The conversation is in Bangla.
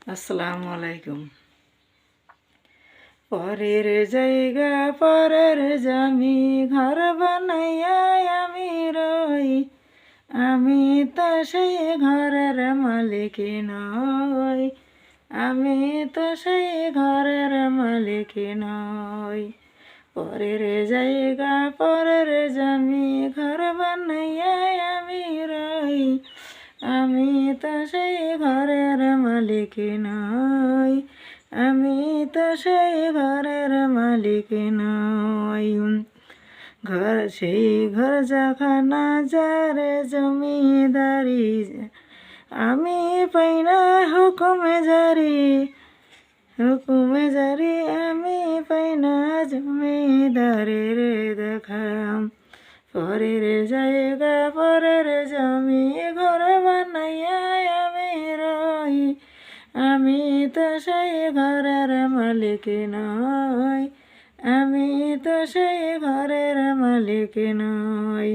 আসসালামু আলাইকুম। পরের জায়গা পরের জমি ঘর বানাইয়া আমি রই, আমি তো সেই ঘরের মালিক নই, আমি তো সেই ঘরের মালিক নই। পরের জায়গা পরের জমি ঘর বানাইয়া আমি রই, আমি তো সেই ঘরের মালিক নই, আমি তো সেই ঘরের মালিক নই। ঘর সেই ঘর যখানা যারে জমিদারি, আমি পাই না হুকুমে জারি, হুকুমে জারি আমি পাই না জমিদারের দেখা। পরের জায়গা পরের জমি ঘর বানাইয়া আমি রই, আমি তো সেই ঘরের মালিক নই, আমি তো সেই ঘরের মালিক নই।